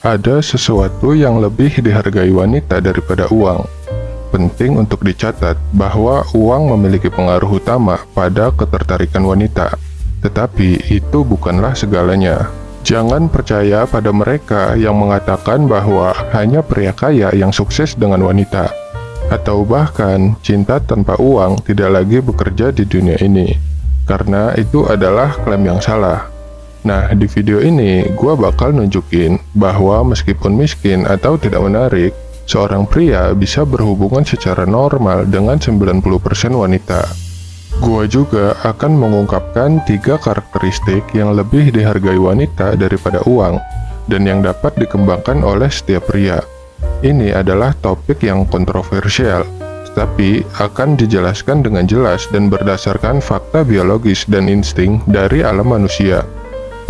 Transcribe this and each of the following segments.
Ada sesuatu yang lebih dihargai wanita daripada uang. Penting untuk dicatat bahwa uang memiliki pengaruh utama pada ketertarikan wanita, tetapi itu bukanlah segalanya. Jangan percaya pada mereka yang mengatakan bahwa hanya pria kaya yang sukses dengan wanita, atau bahkan cinta tanpa uang tidak lagi bekerja di dunia ini, karena itu adalah klaim yang salah. Nah, di video ini gua bakal nunjukin bahwa meskipun miskin atau tidak menarik, seorang pria bisa berhubungan secara normal dengan 90% wanita. Gua juga akan mengungkapkan 3 karakteristik yang lebih dihargai wanita daripada uang dan yang dapat dikembangkan oleh setiap pria. Ini adalah topik yang kontroversial, tetapi akan dijelaskan dengan jelas dan berdasarkan fakta biologis dan insting dari alam manusia.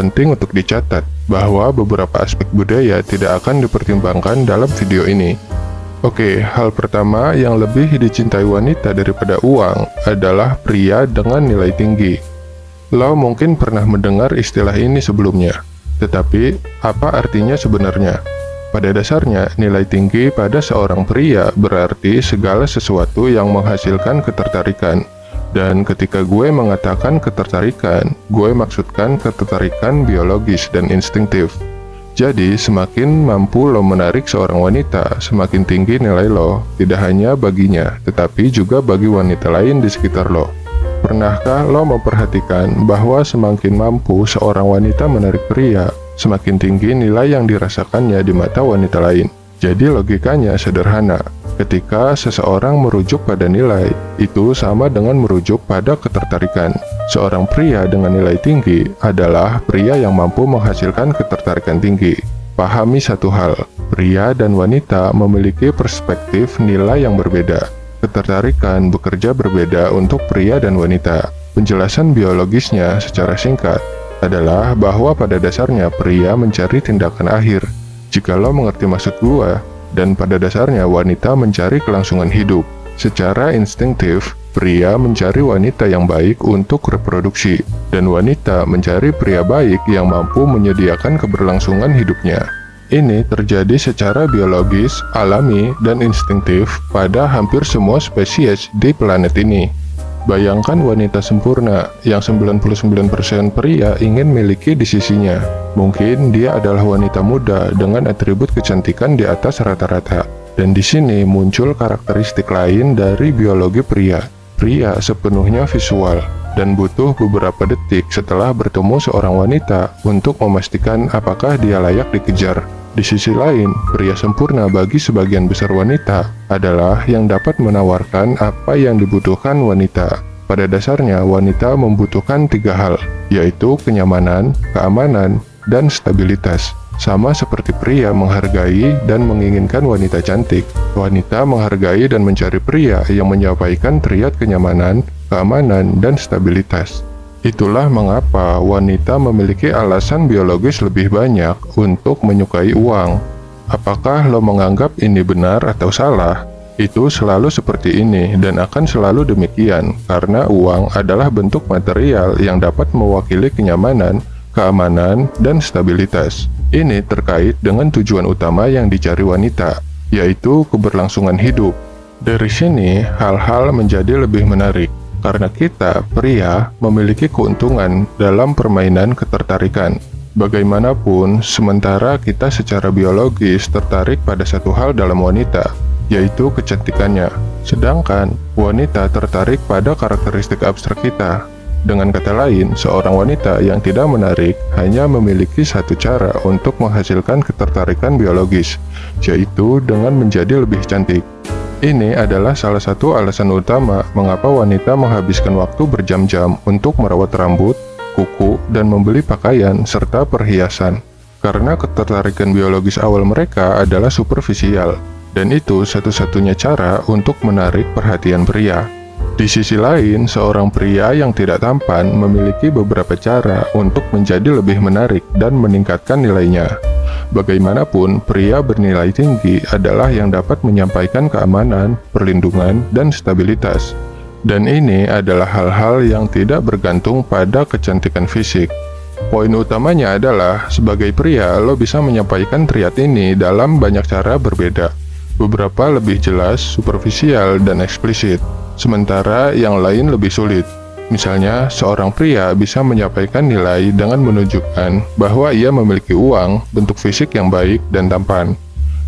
Penting untuk dicatat bahwa beberapa aspek budaya tidak akan dipertimbangkan dalam video ini. Oke, hal pertama yang lebih dicintai wanita daripada uang adalah pria dengan nilai tinggi. Lo mungkin pernah mendengar istilah ini sebelumnya, tetapi apa artinya sebenarnya? Pada dasarnya, nilai tinggi pada seorang pria berarti segala sesuatu yang menghasilkan ketertarikan. Dan ketika gue mengatakan ketertarikan, gue maksudkan ketertarikan biologis dan instingtif. Jadi, semakin mampu lo menarik seorang wanita, semakin tinggi nilai lo, tidak hanya baginya, tetapi juga bagi wanita lain di sekitar lo. Pernahkah lo memperhatikan bahwa semakin mampu seorang wanita menarik pria, semakin tinggi nilai yang dirasakannya di mata wanita lain? Jadi logikanya sederhana. Ketika seseorang merujuk pada nilai, itu sama dengan merujuk pada ketertarikan. Seorang pria dengan nilai tinggi adalah pria yang mampu menghasilkan ketertarikan tinggi. Pahami satu hal, pria dan wanita memiliki perspektif nilai yang berbeda. Ketertarikan bekerja berbeda untuk pria dan wanita. Penjelasan biologisnya secara singkat adalah bahwa pada dasarnya pria mencari tindakan akhir. Jika lo mengerti maksud gua, dan pada dasarnya wanita mencari kelangsungan hidup. Secara instingtif, pria mencari wanita yang baik untuk reproduksi, dan wanita mencari pria baik yang mampu menyediakan keberlangsungan hidupnya. Ini terjadi secara biologis, alami, dan instingtif pada hampir semua spesies di planet ini. Bayangkan wanita sempurna yang 99% pria ingin miliki di sisinya. Mungkin dia adalah wanita muda dengan atribut kecantikan di atas rata-rata. Dan di sini muncul karakteristik lain dari biologi pria. Pria sepenuhnya visual dan butuh beberapa detik setelah bertemu seorang wanita untuk memastikan apakah dia layak dikejar. Di sisi lain, pria sempurna bagi sebagian besar wanita adalah yang dapat menawarkan apa yang dibutuhkan wanita. Pada dasarnya, wanita membutuhkan 3 hal, yaitu kenyamanan, keamanan, dan stabilitas. Sama seperti pria menghargai dan menginginkan wanita cantik, wanita menghargai dan mencari pria yang menyampaikan triad kenyamanan, keamanan, dan stabilitas. Itulah mengapa wanita memiliki alasan biologis lebih banyak untuk menyukai uang. Apakah lo menganggap ini benar atau salah? Itu selalu seperti ini dan akan selalu demikian, karena uang adalah bentuk material yang dapat mewakili kenyamanan, keamanan, dan stabilitas. Ini terkait dengan tujuan utama yang dicari wanita, yaitu keberlangsungan hidup. Dari sini, hal-hal menjadi lebih menarik. Karena kita, pria, memiliki keuntungan dalam permainan ketertarikan. Bagaimanapun, sementara kita secara biologis tertarik pada satu hal dalam wanita, yaitu kecantikannya. Sedangkan, wanita tertarik pada karakteristik abstrak kita. Dengan kata lain, seorang wanita yang tidak menarik hanya memiliki satu cara untuk menghasilkan ketertarikan biologis, yaitu dengan menjadi lebih cantik. Ini adalah salah satu alasan utama mengapa wanita menghabiskan waktu berjam-jam untuk merawat rambut, kuku, dan membeli pakaian serta perhiasan. Karena ketertarikan biologis awal mereka adalah superficial, dan itu satu-satunya cara untuk menarik perhatian pria. Di sisi lain, seorang pria yang tidak tampan memiliki beberapa cara untuk menjadi lebih menarik dan meningkatkan nilainya. Bagaimanapun, pria bernilai tinggi adalah yang dapat menyampaikan keamanan, perlindungan, dan stabilitas. Dan ini adalah hal-hal yang tidak bergantung pada kecantikan fisik. Poin utamanya adalah, sebagai pria, lo bisa menyampaikan triad ini dalam banyak cara berbeda. Beberapa lebih jelas, superficial, dan eksplisit, sementara yang lain lebih sulit. Misalnya, seorang pria bisa menyampaikan nilai dengan menunjukkan bahwa ia memiliki uang, bentuk fisik yang baik, dan tampan.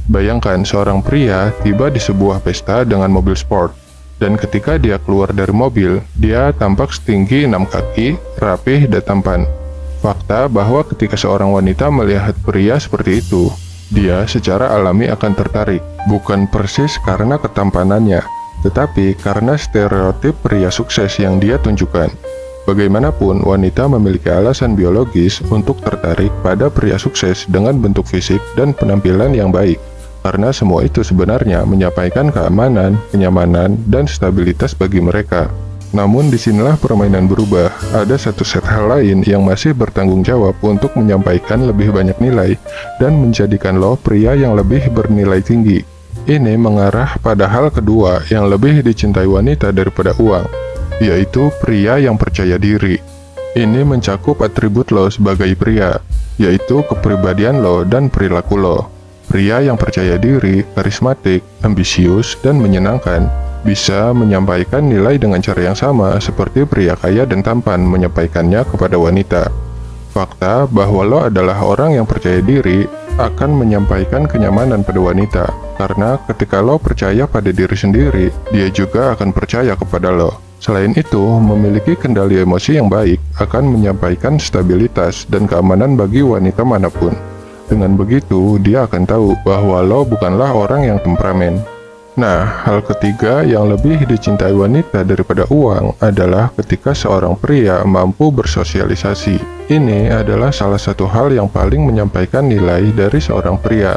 Bayangkan seorang pria tiba di sebuah pesta dengan mobil sport, dan ketika dia keluar dari mobil, dia tampak setinggi 6 kaki, rapih, dan tampan. Fakta bahwa ketika seorang wanita melihat pria seperti itu, dia secara alami akan tertarik, bukan persis karena ketampanannya, tetapi karena stereotip pria sukses yang dia tunjukkan. Bagaimanapun, wanita memiliki alasan biologis untuk tertarik pada pria sukses dengan bentuk fisik dan penampilan yang baik, karena semua itu sebenarnya menyampaikan keamanan, kenyamanan, dan stabilitas bagi mereka. Namun disinilah permainan berubah. Ada satu set hal lain yang masih bertanggung jawab untuk menyampaikan lebih banyak nilai dan menjadikan lo pria yang lebih bernilai tinggi. Ini mengarah pada hal kedua yang lebih dicintai wanita daripada uang, yaitu pria yang percaya diri. Ini mencakup atribut lo sebagai pria, yaitu kepribadian lo dan perilaku lo. Pria yang percaya diri, karismatik, ambisius, dan menyenangkan bisa menyampaikan nilai dengan cara yang sama seperti pria kaya dan tampan menyampaikannya kepada wanita. Fakta bahwa lo adalah orang yang percaya diri akan menyampaikan kenyamanan pada wanita, karena ketika lo percaya pada diri sendiri, dia juga akan percaya kepada lo. Selain itu, memiliki kendali emosi yang baik akan menyampaikan stabilitas dan keamanan bagi wanita manapun. Dengan begitu, dia akan tahu bahwa lo bukanlah orang yang temperamen. Nah, hal ketiga yang lebih dicintai wanita daripada uang adalah ketika seorang pria mampu bersosialisasi. Ini adalah salah satu hal yang paling menyampaikan nilai dari seorang pria,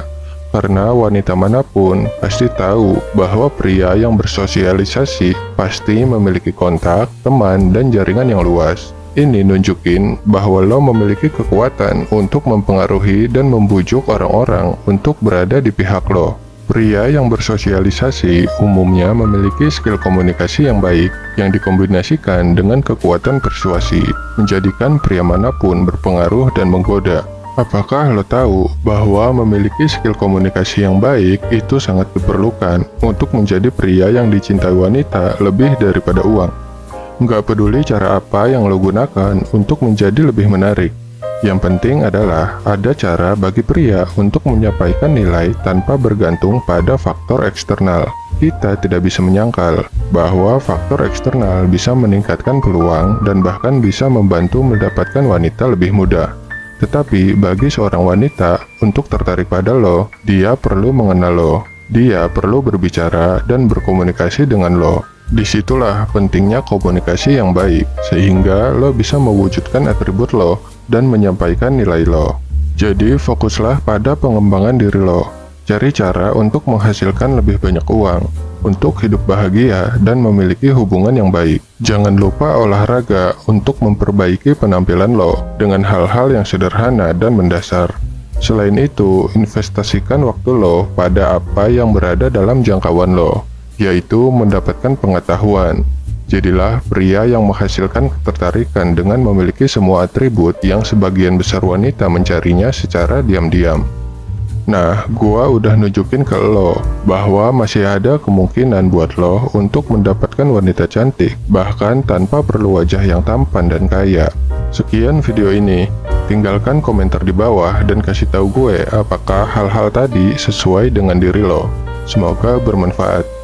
karena wanita manapun pasti tahu bahwa pria yang bersosialisasi pasti memiliki kontak, teman, dan jaringan yang luas. Ini nunjukin bahwa lo memiliki kekuatan untuk mempengaruhi dan membujuk orang-orang untuk berada di pihak lo. Pria yang bersosialisasi umumnya memiliki skill komunikasi yang baik yang dikombinasikan dengan kekuatan persuasi, menjadikan pria manapun berpengaruh dan menggoda. Apakah lo tahu bahwa memiliki skill komunikasi yang baik itu sangat diperlukan untuk menjadi pria yang dicintai wanita lebih daripada uang? Nggak peduli cara apa yang lo gunakan untuk menjadi lebih menarik. Yang penting adalah ada cara bagi pria untuk menyampaikan nilai tanpa bergantung pada faktor eksternal. Kita tidak bisa menyangkal bahwa faktor eksternal bisa meningkatkan peluang dan bahkan bisa membantu mendapatkan wanita lebih mudah. Tetapi bagi seorang wanita untuk tertarik pada lo, dia perlu mengenal lo. Dia perlu berbicara dan berkomunikasi dengan lo. Disitulah pentingnya komunikasi yang baik, sehingga lo bisa mewujudkan atribut lo dan menyampaikan nilai lo. Jadi fokuslah pada pengembangan diri lo. Cari cara untuk menghasilkan lebih banyak uang, untuk hidup bahagia dan memiliki hubungan yang baik. Jangan lupa olahraga untuk memperbaiki penampilan lo dengan hal-hal yang sederhana dan mendasar. Selain itu, investasikan waktu lo pada apa yang berada dalam jangkauan lo, yaitu mendapatkan pengetahuan. Jadilah pria yang menghasilkan ketertarikan dengan memiliki semua atribut yang sebagian besar wanita mencarinya secara diam-diam. Nah, gua udah nunjukin ke lo bahwa masih ada kemungkinan buat lo untuk mendapatkan wanita cantik, bahkan tanpa perlu wajah yang tampan dan kaya. Sekian video ini. Tinggalkan komentar di bawah dan kasih tahu gue apakah hal-hal tadi sesuai dengan diri lo. Semoga bermanfaat.